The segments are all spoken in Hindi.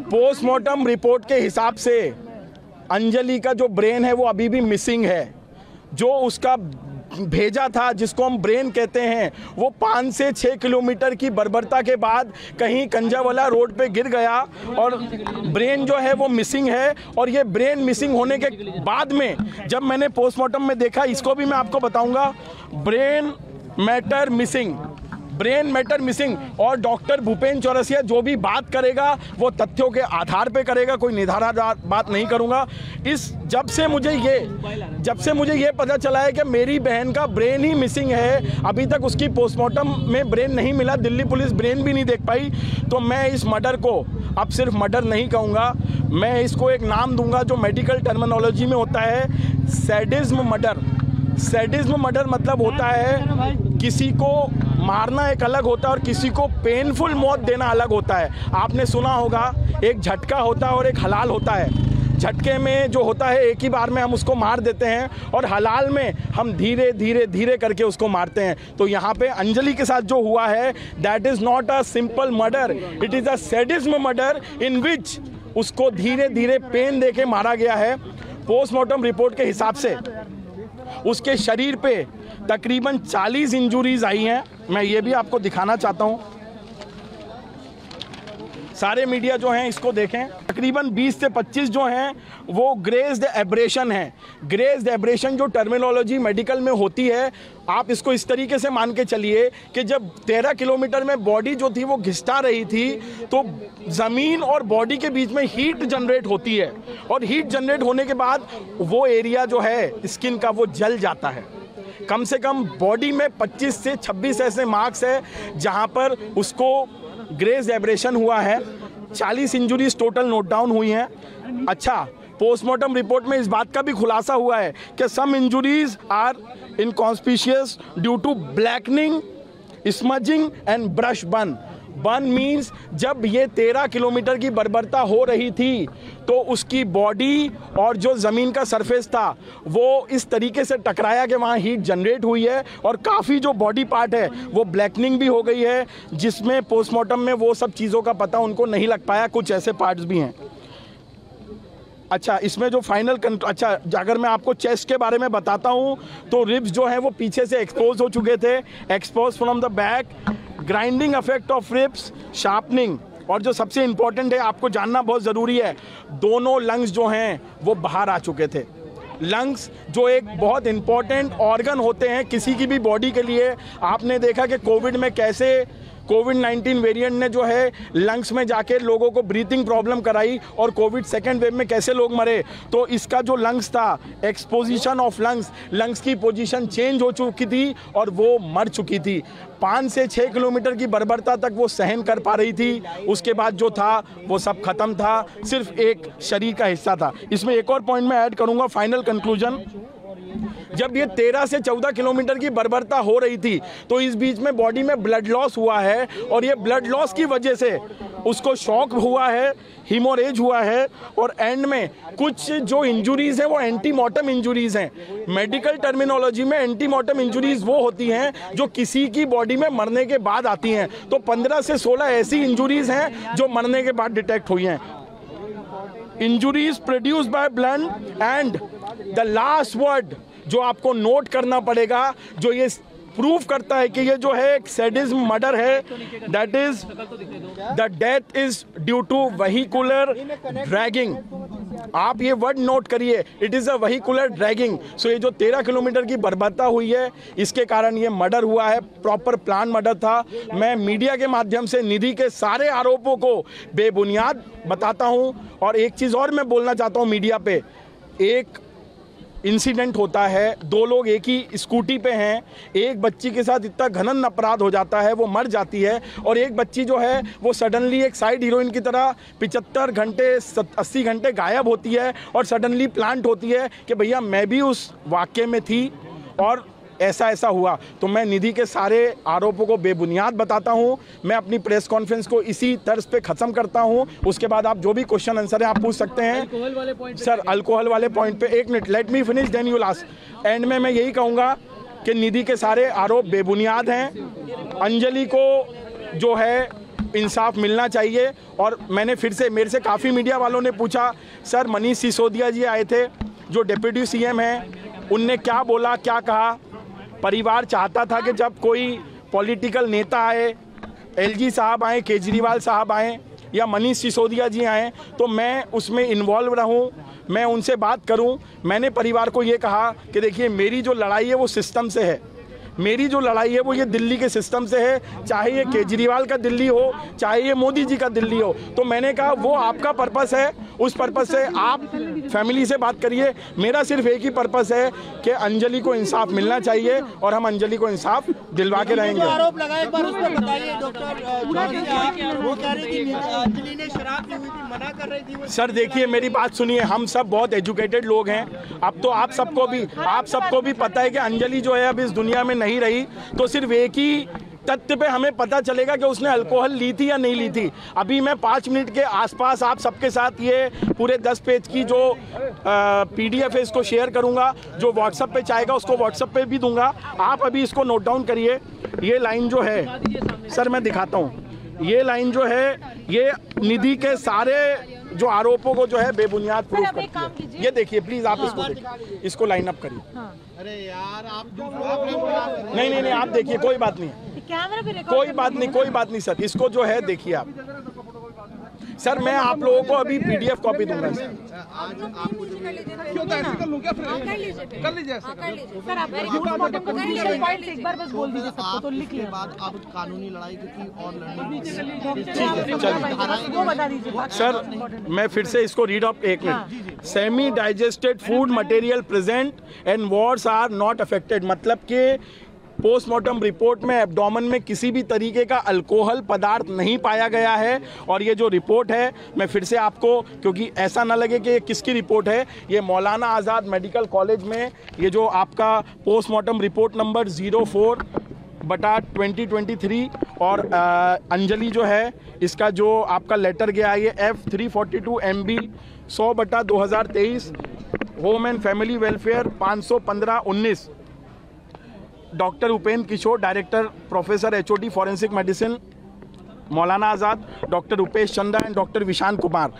पोस्टमार्टम रिपोर्ट के हिसाब से अंजलि का जो ब्रेन है वो अभी भी मिसिंग है। जो उसका भेजा था, जिसको हम ब्रेन कहते हैं, वो 5 से 6 किलोमीटर की बर्बरता के बाद कहीं कंजावाला रोड पे गिर गया और ब्रेन जो है वो मिसिंग है। और ये ब्रेन मिसिंग होने के बाद में जब मैंने पोस्टमार्टम में देखा, इसको भी मैं आपको बताऊंगा, ब्रेन मैटर मिसिंग। और डॉक्टर भूपेंद्र चौरसिया जो भी बात करेगा वो तथ्यों के आधार पे करेगा, कोई निर्धारित बात नहीं करूंगा। जब से मुझे ये पता चला है कि मेरी बहन का ब्रेन ही मिसिंग है, अभी तक उसकी पोस्टमार्टम में ब्रेन नहीं मिला, दिल्ली पुलिस ब्रेन भी नहीं देख पाई, तो मैं इस मर्डर को अब सिर्फ मर्डर नहीं कहूँगा, मैं इसको एक नाम दूंगा जो मेडिकल टर्मिनोलॉजी में होता है, सैडिज्म मर्डर। सैडिज्म मर्डर मतलब होता है किसी को मारना एक अलग होता है और किसी को पेनफुल मौत देना अलग होता है। आपने सुना होगा एक झटका होता है और एक हलाल होता है। झटके में जो होता है एक ही बार में हम उसको मार देते हैं और हलाल में हम धीरे धीरे धीरे करके उसको मारते हैं। तो यहाँ पे अंजलि के साथ जो हुआ है, that is not a simple murder, it is a sadism murder in which उसको धीरे धीरे पेन दे के मारा गया है। पोस्टमार्टम रिपोर्ट के हिसाब से उसके शरीर पे तकरीबन 40 इंजुरीज आई हैं। मैं ये भी आपको दिखाना चाहता हूँ, सारे मीडिया जो हैं इसको देखें। तकरीबन 20 से 25 जो हैं वो ग्रेज्ड एब्रेशन हैं। ग्रेज्ड एब्रेशन जो टर्मिनोलॉजी मेडिकल में होती है, आप इसको इस तरीके से मान के चलिए कि जब 13 किलोमीटर में बॉडी जो थी वो घिसटा रही थी तो ज़मीन और बॉडी के बीच में हीट जनरेट होती है और हीट जनरेट होने के बाद वो एरिया जो है स्किन का वो जल जाता है। कम से कम बॉडी में 25 से 26 ऐसे मार्क्स है जहाँ पर उसको ग्रेज एब्रेशन हुआ है। 40 इंजुरीज टोटल नोट डाउन हुई हैं। अच्छा, पोस्टमार्टम रिपोर्ट में इस बात का भी खुलासा हुआ है कि some injuries are inconspicuous due to blackening, smudging and brush burn. Burn means जब ये 13 किलोमीटर की बर्बरता हो रही थी तो उसकी बॉडी और जो ज़मीन का सरफेस था वो इस तरीके से टकराया कि वहाँ हीट जनरेट हुई है और काफ़ी जो बॉडी पार्ट है वो ब्लैकनिंग भी हो गई है, जिसमें पोस्टमार्टम में वो सब चीज़ों का पता उनको नहीं लग पाया। कुछ ऐसे पार्ट्स भी हैं। अच्छा, इसमें जो फाइनल अच्छा, अगर मैं आपको चेस्ट के बारे में बताता हूँ तो रिब्स जो हैं वो पीछे से एक्सपोज हो चुके थे, expose from the back, grinding effect of ribs, sharpening. और जो सबसे इंपॉर्टेंट है, आपको जानना बहुत ज़रूरी है, दोनों लंग्स जो हैं वो बाहर आ चुके थे। लंग्स जो एक बहुत इंपॉर्टेंट ऑर्गन होते हैं किसी की भी बॉडी के लिए। आपने देखा कि कोविड में कैसे कोविड-19 वेरिएंट ने जो है लंग्स में जाके लोगों को ब्रीथिंग प्रॉब्लम कराई और कोविड सेकेंड वेव में कैसे लोग मरे। तो इसका जो लंग्स था, एक्सपोजिशन ऑफ लंग्स की पोजीशन चेंज हो चुकी थी और वो मर चुकी थी। 5 से 6 किलोमीटर की बर्बरता तक वो सहन कर पा रही थी, उसके बाद जो था वो सब खत्म था, सिर्फ एक शरीर का हिस्सा था। इसमें एक और पॉइंट मैं ऐड करूँगा, फाइनल कंक्लूजन। जब ये 13 से 14 किलोमीटर की बर्बरता हो रही थी तो इस बीच में बॉडी में ब्लड लॉस हुआ है और ये ब्लड लॉस की वजह से उसको शॉक हुआ है, हीमोरेज हुआ है और एंड में कुछ जो इंजुरीज हैं वो एंटीमॉर्टम इंजुरीज हैं। मेडिकल टर्मिनोलॉजी में एंटीमॉर्टम इंजुरीज वो होती हैं जो किसी की बॉडी में मरने के बाद आती हैं। तो 15 से 16 ऐसी इंजुरीज हैं जो मरने के बाद डिटेक्ट हुई हैं। Injuries produced by blood and the last word जो आपको नोट करना पड़ेगा, जो ये प्रूफ करता है कि ये जो है एक सैडिज्म मर्डर है, that is the death is due to vehicular dragging. आप ये वर्ड नोट करिए, it is a vehicular dragging. So ये जो 13 किलोमीटर की बर्बरता हुई है इसके कारण ये मर्डर हुआ है, प्रॉपर प्लान मर्डर था। मैं मीडिया के माध्यम से निधि के सारे आरोपों को बेबुनियाद बताता हूँ। और एक चीज़ और मैं बोलना चाहता हूँ मीडिया पे, एक इंसिडेंट होता है, 2 लोग एक ही स्कूटी पे हैं, एक बच्ची के साथ इतना घनन अपराध हो जाता है, वो मर जाती है और एक बच्ची जो है वो सडनली एक साइड हीरोइन की तरह 75 घंटे 80 घंटे गायब होती है और सडनली प्लांट होती है कि भैया मैं भी उस वाक़ये में थी और ऐसा हुआ। तो मैं निधि के सारे आरोपों को बेबुनियाद बताता हूं। मैं अपनी प्रेस कॉन्फ्रेंस को इसी तर्ज पे ख़त्म करता हूं। उसके बाद आप जो भी क्वेश्चन आंसर है आप पूछ सकते हैं। सर, अल्कोहल वाले पॉइंट पे 1 minute, let me finish then you last. End में मैं यही कहूँगा कि निधि के सारे आरोप बेबुनियाद हैं। अंजलि को जो है इंसाफ मिलना चाहिए। और मैंने फिर से, मेरे से काफ़ी मीडिया वालों ने पूछा, सर मनीष सिसोदिया जी आए थे जो डिप्टी सीएम हैं, उनने क्या बोला, क्या कहा? परिवार चाहता था कि जब कोई पॉलिटिकल नेता आए, एलजी साहब आए, केजरीवाल साहब आए या मनीष सिसोदिया जी आए, तो मैं उसमें इन्वॉल्व रहूं, मैं उनसे बात करूं। मैंने परिवार को ये कहा कि देखिए मेरी जो लड़ाई है वो सिस्टम से है, मेरी जो लड़ाई है वो ये दिल्ली के सिस्टम से है, चाहे ये केजरीवाल का दिल्ली हो, चाहे ये मोदी जी का दिल्ली हो। तो मैंने कहा वो आपका पर्पस है, उस पर्पस से आप फैमिली से बात करिए। मेरा सिर्फ एक ही पर्पस है कि अंजलि को इंसाफ मिलना चाहिए और हम अंजलि को इंसाफ दिलवा के रहेंगे। आरोप लगा, एक बार उस पर बताइए डॉक्टर, वो कह रही थी अंजलि ने शराब पी हुई थी, मना कर रही थी। सर देखिए मेरी बात सुनिए, हम सब बहुत एजुकेटेड लोग हैं। अब तो आप सबको भी पता है कि अंजलि जो है अब इस दुनिया में नहीं रही, तो सिर्फ एक ही तथ्य पे हमें पता चलेगा कि उसने अल्कोहल ली थी या नहीं ली थी। अभी मैं 5 मिनट के आसपास आप सबके साथ ये पूरे 10 पेज की जो PDF है इसको शेयर करूंगा, जो व्हाट्सएप पे चाहेगा उसको व्हाट्सएप पे भी दूंगा। आप अभी इसको नोट डाउन करिए। ये लाइन जो है सर मैं दिखाता हूँ, ये लाइन जो है ये निधि के सारे जो आरोपों को जो है बेबुनियाद प्रूफ करती है। ये देखिए प्लीज आप इसको देखिए, इसको लाइन अप करिए। अरे यार आप नहीं आप देखिए, कोई बात नहीं, कोई बात नहीं सर, इसको जो है देखिए आप। सर मैं आप लोगों को अभी PDF कॉपी दूंगा। कानूनी लड़ाई और सर मैं फिर से इसको रीड ऑफ, एक minute. Semi digested food material present and wards are not affected, मतलब कि पोस्टमार्टम रिपोर्ट में एब्डोमेन में किसी भी तरीके का अल्कोहल पदार्थ नहीं पाया गया है। और ये जो रिपोर्ट है, मैं फिर से आपको, क्योंकि ऐसा ना लगे कि ये किसकी रिपोर्ट है, ये मौलाना आज़ाद मेडिकल कॉलेज में ये जो आपका पोस्टमार्टम रिपोर्ट नंबर 04/2023 और अंजलि जो है इसका जो आपका लेटर गया है ये F342 MB 100/2023 home and family welfare 515/19 doctor Upendra Kishore director professor HOD forensic medicine Maulana Azad, doctor Upesh चंदा एंड डॉक्टर विशान कुमार,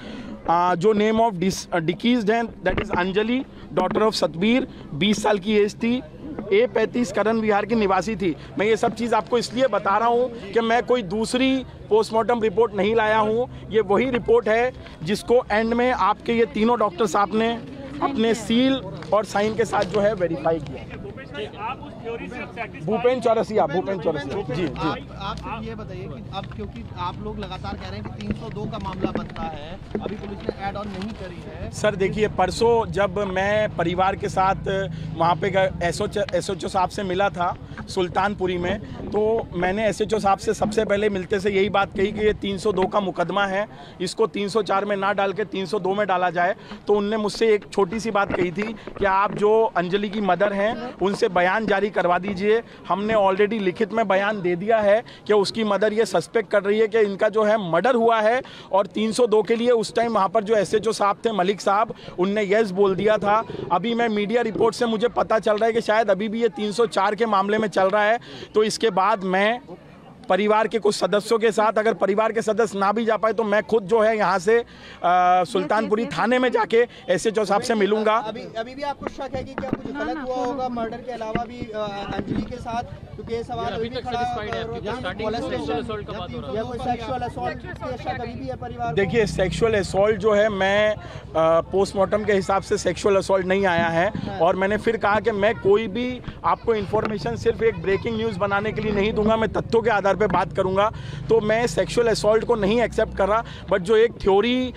जो नेम ऑफ डिकीज्ड हैं that is Anjali daughter of Satbir, 20 साल की एज थी, A35 करण विहार की निवासी थी। मैं ये सब चीज़ आपको इसलिए बता रहा हूँ कि मैं कोई दूसरी पोस्टमार्टम रिपोर्ट नहीं लाया हूँ, ये वही रिपोर्ट है जिसको एंड में आपके ये तीनों डॉक्टर साहब ने अपने सील और साइन के साथ जो है वेरीफाई किया। भूपेंद्र चौरसिया जी। आप ये बताइए कि अब क्योंकि आप लोग लगातार कह रहे हैं कि 302 का मामला बनता है, अभी पुलिस ने ऐड ऑन नहीं करी है। सर देखिए परसों जब मैं परिवार के साथ वहाँ पे SHO साहब से मिला था सुल्तानपुरी में, तो मैंने SHO साहब से सबसे पहले मिलते से यही बात कही कि ये 302 का मुकदमा है, इसको 304 में ना डाल के 302 में डाला जाए। तो उनने मुझसे एक छोटी सी बात कही थी कि आप जो अंजलि की मदर हैं उनसे बयान जारी करवा दीजिए। हमने ऑलरेडी लिखित में बयान दे दिया है कि उसकी मदर ये सस्पेक्ट कर रही है कि इनका जो है मर्डर हुआ है, और 302 के लिए उस टाइम वहाँ पर जो SHO साहब थे मलिक साहब, उनने येस बोल दिया था। अभी मैं मीडिया रिपोर्ट से मुझे पता चल रहा है कि शायद अभी भी ये 304 के मामले में चल रहा है। तो इसके बाद मैं परिवार के कुछ सदस्यों के साथ, अगर परिवार के सदस्य ना भी जा पाए तो मैं खुद जो है यहाँ से सुल्तानपुरी थाने में जाके SHO साहब से मिलूंगा। अभी भी आपको शक है कि क्या कुछ गलत हुआ होगा मर्डर के अलावा भी अंजलि के साथ, क्योंकि ये सवाल अभी भी खड़ा है। देखिए सेक्सुअल असॉल्ट जो है, मैं पोस्टमार्टम के हिसाब से सेक्सुअल असॉल्ट नहीं आया है। और मैंने फिर कहा कि मैं कोई भी आपको इन्फॉर्मेशन सिर्फ एक ब्रेकिंग न्यूज़ बनाने के लिए नहीं दूंगा, मैं तथ्यों के आधार पे बात करूंगा। तो मैं सेक्सुअल असॉल्ट को नहीं एक्सेप्ट कर रहा, बट जो एक थ्योरी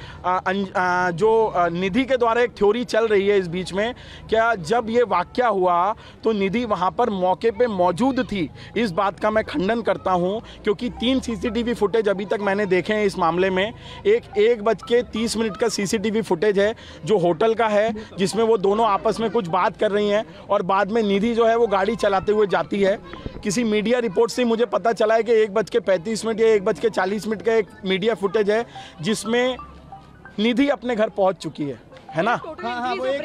जो निधि के द्वारा एक थ्योरी चल रही है इस बीच में, क्या जब ये वाकया हुआ तो निधि वहां पर मौके पे मौजूद थी, इस बात का मैं खंडन करता हूं। क्योंकि 3 CCTV फुटेज अभी तक मैंने देखे हैं इस मामले में। एक 1:30 का CCTV फुटेज है जो होटल का है, जिसमें वो दोनों आपस में कुछ बात कर रही हैं और बाद में निधि जो है वो गाड़ी चलाते हुए जाती है। किसी मीडिया रिपोर्ट से मुझे पता चला है कि 1:35 या 1:40 का एक मीडिया फुटेज है जिसमें निधि अपने घर पहुंच चुकी है ना?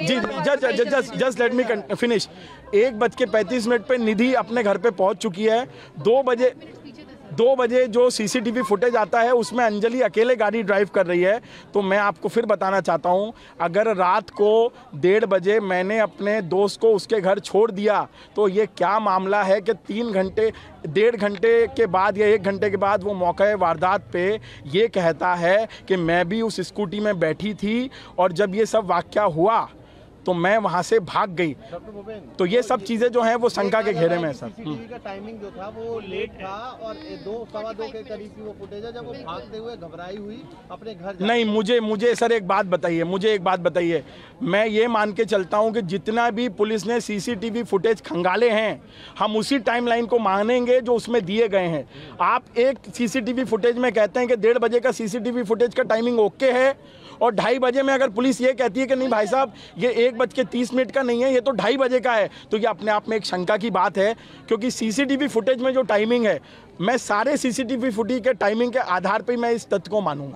जी जस्ट लेट मी फिनिश। 1:35 पे निधि अपने घर पे पहुंच चुकी है। 2 बजे 2 बजे जो सीसीटीवी फुटेज आता है उसमें अंजलि अकेले गाड़ी ड्राइव कर रही है। तो मैं आपको फिर बताना चाहता हूं, अगर रात को 1:30 बजे मैंने अपने दोस्त को उसके घर छोड़ दिया तो ये क्या मामला है कि 3 घंटे 1.5 घंटे के बाद या 1 घंटे के बाद वो मौके वारदात पे ये कहता है कि मैं भी उस स्कूटी में बैठी थी और जब ये सब वाकया हुआ तो मैं वहां से भाग गई। तो ये सब चीजें जो हैं वो शंका के घेरे में है सर। सीसीटीवी का टाइमिंग जो था वो लेट था और 2-2:15 के करीब की वो फुटेज है जब वो भागते हुए घबराई हुई अपने घर नहीं, मुझे सर एक बात बताइए, मैं ये मान के चलता हूं कि जितना भी पुलिस ने सीसीटीवी फुटेज खंगाले हैं हम उसी टाइमलाइन को मानेंगे जो उसमें दिए गए हैं। आप एक सीसीटीवी फुटेज में कहते हैं कि 1:30 बजे का सीसीटीवी फुटेज का टाइमिंग ओके है और 2:30 बजे में अगर पुलिस ये कहती है कि नहीं भाई साहब ये 1:30 का नहीं है, ये तो 2:30 बजे का है, तो ये अपने आप में एक शंका की बात है। क्योंकि सीसीटीवी फुटेज में जो टाइमिंग है, मैं सारे सीसीटीवी फुटेज के टाइमिंग के आधार पर मैं इस तथ्य को मानूंगा।